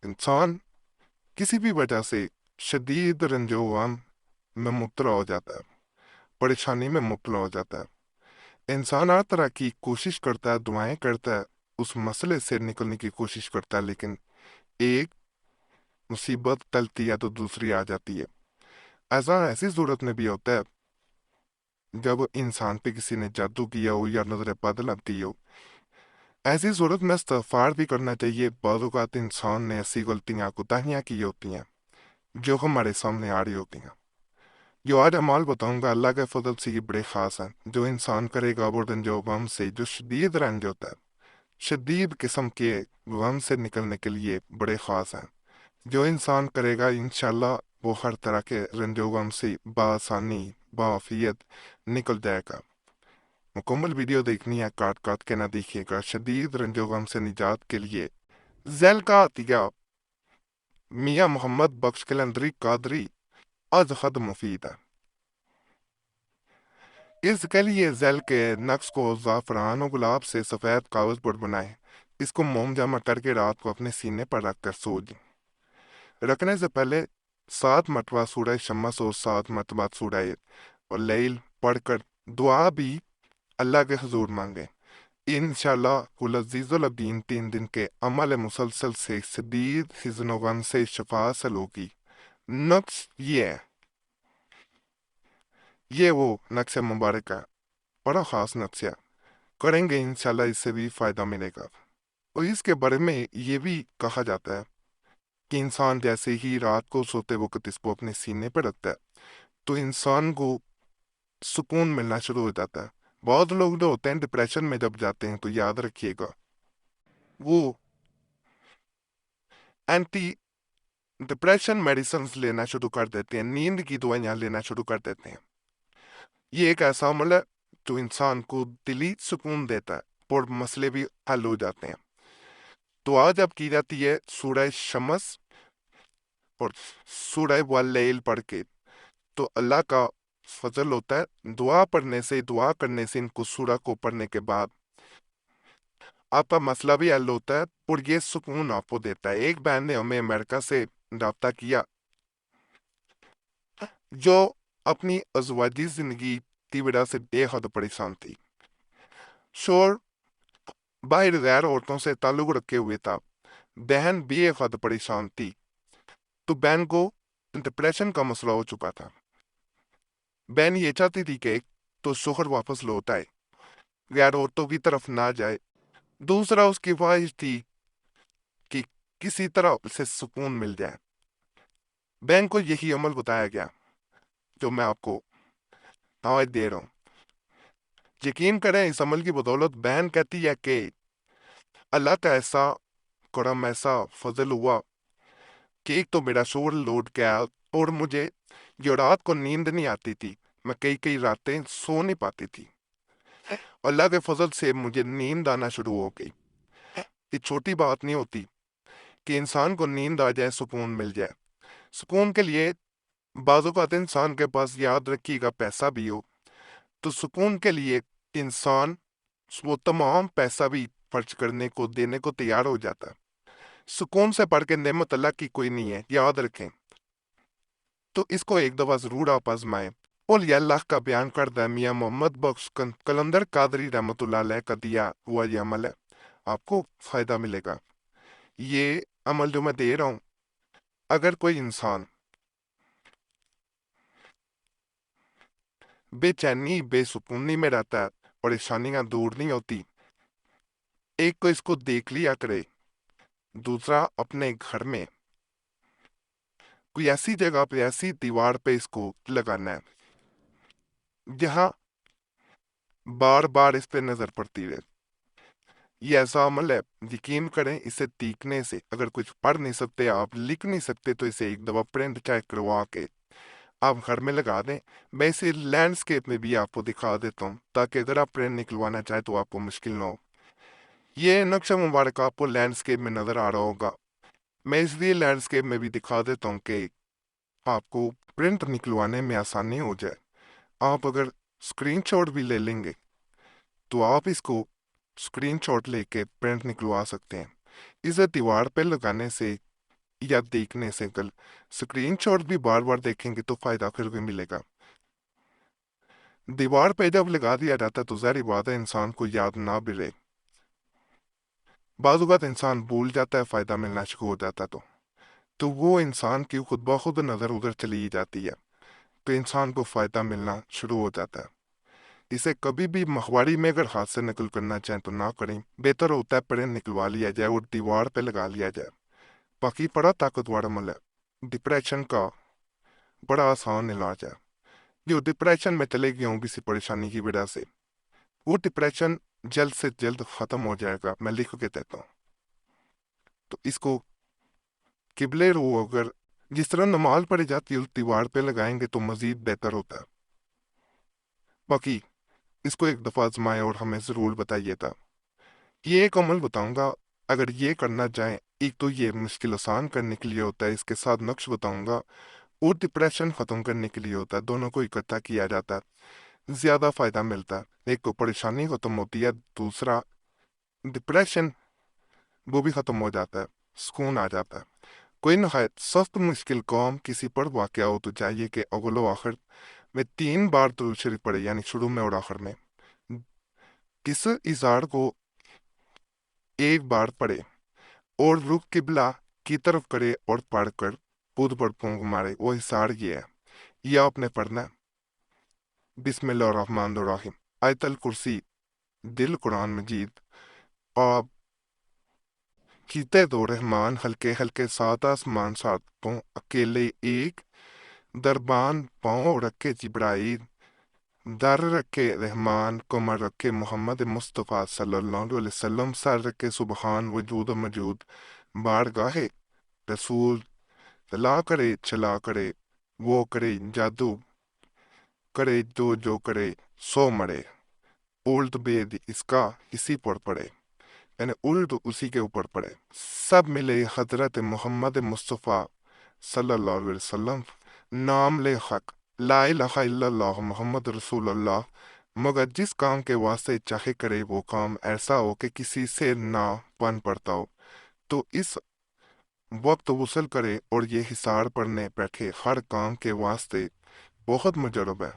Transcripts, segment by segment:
इंसान किसी भी वजह से शदीद रंजो-गम में मुब्तला हो जाता है, परेशानी में मुब्तला हो जाता है। इंसान हर तरह की कोशिश करता है, दुआएं करता है, उस मसले से निकलने की कोशिश करता है, लेकिन एक मुसीबत टलती है तो दूसरी आ जाती है। ऐसा ऐसी सूरत में भी होता है जब इंसान पे किसी ने जादू किया हो या नजर बद दी हो। ऐसी सूरत में इस्तिग़फ़ार भी करना चाहिए। बाज़ औक़ात इंसान ने ऐसी गलतियां कोताहियां की होती हैं जो हमारे सामने आ रही होती हैं। जो आज अमाल बताऊंगा अल्लाह के फजल से ये बड़े ख़ास हैं। जो इंसान करेगा वो रंजो गम से जो शदीद रंज होता है, शदीद किस्म के गम से निकलने के लिए बड़े ख़ास हैं। जो इंसान करेगा इंशाल्लाह वो हर तरह के रंजो गम से बआसानी बाआफियत निकल जाएगा। मुकम्मल वीडियो देखनी है, काट काट के ना देखिएगा। शदीद रंजो गम से निजात के लिए ज़ैल का अतिया मियाँ मोहम्मद बख्श कलंदरी कादरी अज हद मुफीद है। इसके लिए ज़ैल के नक्श को ज़ाफ़रान और गुलाब से सफ़ेद कागज़ पर बनाएं। इसको मोम जमा करके रात को अपने सीने पर रखकर सो जाएं। रखने से पहले 7 मरतबा सूरह शम्स और 7 मरतबा सूरह और लैल पढ़कर दुआ भी अल्लाह के हुजूर मांगे। इंशाल्लाह कुल अज़ीज़ुल अदीन 3 दिन के अमल मुसलसल से शदीद हिज़्न व गम से शफा हासिल होगी। नक्श ये है, ये वो नक्श मुबारक है, बड़ा ख़ास नक्श है। करेंगे इंशाल्लाह इससे भी फ़ायदा मिलेगा। और इसके बारे में ये भी कहा जाता है कि इंसान जैसे ही रात को सोते वक्त इसको अपने सीने पर रखता है तो इंसान को सुकून मिलना शुरू हो जाता है। बहुत लोग जो होते हैं डिप्रेशन में जब जाते हैं तो याद रखिएगा वो एंटी डिप्रेशन मेडिसिन लेना शुरू कर देते हैं, नींद की दवाइयाँ लेना शुरू कर देते हैं। ये एक ऐसा अमल है जो इंसान को दिली सुकून देता है और मसले भी हल हो जाते हैं। तो आज अब की जाती है सूरह शम्स और सूरह वल्लैल पढ़ के, तो अल्लाह का फजल होता है। दुआ करने से इनको सूरह को पढ़ने के बाद आपका मसला भी हल होता है और ये सुकून आपको देता है। एक बहन ने हमें अमेरिका से रब्ता किया जो अपनी अज़वाजी जिंदगी की वजह से बेहद परेशान थी। शोर बाहर गैर औरतों से ताल्लुक रखे हुए था। बहन बेहद परेशान थी, तो बहन को डिप्रेशन का मसला हो चुका था। बहन ये चाहती थी कि तो शोहर वापस लौट आए, गैर औरतों की तरफ ना जाए। दूसरा उसकी ख्वाहिश थी कि किसी तरह उसे सुकून मिल जाए। बहन को यही अमल बताया गया जो मैं आपको दावत दे रहा हूँ। यकीन करें इस अमल की बदौलत बहन कहती है कि अल्लाह का ऐसा करम, ऐसा फजल हुआ कि एक तो मेरा शोर लौट गया और मुझे जो रात को नींद नहीं आती थी, मैं कई कई रातें सो नहीं पाती थी। अल्लाह के फजल से मुझे नींद आना शुरू हो गई। ये छोटी बात नहीं होती कि इंसान को नींद आ जाए, सुकून मिल जाए। सुकून के लिए बाज़ औक़ात इंसान के पास याद रखिएगा पैसा भी हो तो सुकून के लिए इंसान वो तमाम पैसा भी खर्च करने को देने को तैयार हो जाता है। सुकून से बढ़ के नेमत अल्लाह की कोई नहीं है, याद रखें। तो इसको एक दफ़ा ज़रूर आप आजमाएं। और ये अल्लाह का बयान करदा मियाँ मोहम्मद बख्श कलंदर कादरी रहमतुल्लाह अलैह का दिया हुआ ये अमल है, आपको फ़ायदा मिलेगा। ये अमल जो मैं दे रहा हूँ, अगर कोई इंसान बेचैनी बेसुकूनी में रहता है, परेशानियां दूर नहीं होती, एक को इसको देख लिया करे। दूसरा अपने घर में कोई ऐसी जगह पे, ऐसी दीवार पे इसको लगाना है जहां बार बार इस पे नजर पड़ती रहे। ये ऐसा अमल है, यकीन करें इसे सीखने से, अगर कुछ पढ़ नहीं सकते, आप लिख नहीं सकते, तो इसे एक दफा प्रिंट चाहे करवा के आप घर में लगा दें। मैं इसे लैंडस्केप में भी आपको दिखा देता हूँ ताकि अगर आप प्रिंट निकलवाना चाहे तो आपको मुश्किल ना हो। ये नक्शा मुबारक आपको लैंडस्केप में नजर आ रहा होगा। मैं इसलिए लैंडस्केप में भी दिखा देता हूँ कि आपको प्रिंट निकलवाने में आसानी हो जाए। आप अगर स्क्रीनशॉट भी ले लेंगे तो आप इसको स्क्रीनशॉट लेके प्रिंट निकलवा सकते हैं। इसे दीवार पे लगाने से یا دیکھنے سے اسکرین شاٹ بھی بار بار دیکھیں گے تو فائدہ پھر بھی ملے گا۔ دیوار پہ جب لگا دیا جاتا ہے تو ظاہری بات ہے انسان کو یاد نہ بھی رہے، بعض اوقات انسان بھول جاتا ہے، فائدہ ملنا شروع ہو جاتا ہے تو وہ انسان کی خود بخود نظر ادھر چلی جاتی ہے، تو انسان کو فائدہ ملنا شروع ہو جاتا ہے۔ اسے کبھی بھی مخواڑی میں اگر ہاتھ سے نقل کرنا چاہیں تو نہ کریں، بہتر ہوتا ہے پڑے نکلوا لیا جائے اور دیوار پہ لگا لیا جائے۔ باقی بڑا طاقتور عمل ہے، ڈپریشن کا بڑا آسان علاج ہے۔ جو ڈپریشن میں چلے گیا ہوں کسی پریشانی کی وجہ سے، وہ ڈپریشن جلد سے جلد ختم ہو جائے گا، میں لکھ کے دیتا ہوں۔ تو اس کو قبلے رو اگر جس طرح نماز پڑھی جاتی ہے اس دیوار پہ لگائیں گے تو مزید بہتر ہوتا ہے۔ باقی اس کو ایک دفعہ آزمائیں اور ہمیں ضرور بتائیے گا۔ یہ ایک عمل بتاؤں گا، اگر یہ کرنا چاہیں، ایک تو یہ مشکل آسان کرنے کے لیے ہوتا ہے، اس کے ساتھ نقش بتاؤں گا، اور ڈپریشن ختم کرنے کے لیے ہوتا ہے، دونوں کو اکٹھا کیا جاتا ہے، زیادہ فائدہ ملتا ہے۔ ایک تو پریشانی ختم ہوتی ہے، دوسرا ڈپریشن وہ بھی ختم ہو جاتا ہے، سکون آ جاتا ہے۔ کوئی نہایت سخت مشکل کام کسی پر واقع ہو تو چاہیے کہ اول و آخر میں 3 بار درود شریف پڑھے، یعنی شروع میں اور آخر میں۔ کس اظہار کو 1 بار پڑھے اور رخ قبلہ کی طرف کرے اور پڑھ کر خود پر پونک مارے، وہ اظہار یہ ہے۔ یہ آپ نے پڑھنا ہے، بسم اللہ الرحمن الرحیم، آیت الکرسی، دل قرآن مجید، آپ کیتے دو رحمان، ہلکے ہلکے 7 آسمان 7 پاؤں، اکیلے ایک دربان پاؤں رکھے جبرائیل، در رکھے رحمان، کمر رکھے محمد مصطفیٰ صلی اللہ علیہ وسلم، سر رکھے سبحان وجود و موجود، بارگاہ رسول، چلا کرے چلا کرے وہ کرے جادو کرے جو کرے سو مرے، الٹ بید اس کا اسی پر پڑے، یعنی الٹ اسی کے اوپر پڑے، سب ملے حضرت محمد مصطفیٰ صلی اللہ علیہ وسلم، نام لے حق لا الہ الا اللہ محمد رسول اللہ، مگر جس کام کے واسطے چاہے کرے وہ کام ایسا ہو کہ کسی سے نہ بن پڑتا ہو، تو اس وقت غسل کرے اور یہ حصار پڑھنے بیٹھے، ہر کام کے واسطے بہت مجرب ہے۔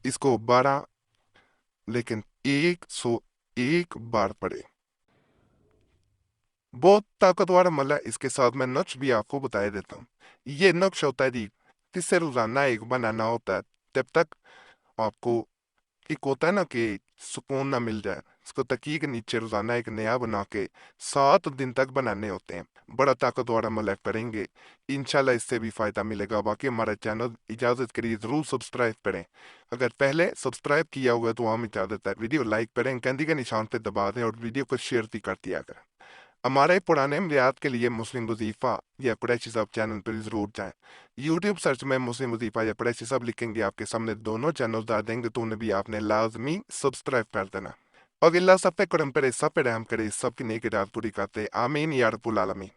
اس کو 12 لیکن 101 بار پڑھے، بہت طاقتور عمل ہے۔ اس کے ساتھ میں نقش بھی آپ کو بتایا دیتا ہوں۔ یہ نقش ہوتا ہے جی، جس سے روزانہ ایک بنانا ہوتا ہے، جب تک آپ کو ایک ہوتا ہے نا کہ سکون نہ مل جائے، اس کو تکیے کے نیچے روزانہ ایک نیا بنا کے 7 دن تک بنانے ہوتے ہیں۔ بڑا طاقتور عمل ہے، کریں گے انشاءاللہ اس سے بھی فائدہ ملے گا۔ باقی ہمارا چینل اجازت کے لیے ضرور سبسکرائب کریں، اگر پہلے سبسکرائب کیا ہوا ہے تو ہم اجازت ہے، ویڈیو لائک کریں، گھنٹی کے نشان پہ دبا دیں اور ویڈیو کو شیئر بھی کر دیا کریں۔ ہمارے پرانے امریات کے لیے مسلم وظیفہ یا قریشی صاحب چینل پر ضرور جائیں۔ یوٹیوب سرچ میں مسلم وظیفہ یا قریشی صاحب لکھیں گے، آپ کے سامنے دونوں چینل آ دیں گے، تو انہیں بھی آپ نے لازمی سبسکرائب کر دینا۔ اور اللہ سب پہ کرم کرے، سب پہ رحم کرے، سب کی نیک اراد پوری کرتے، آمین یا رب العالمین۔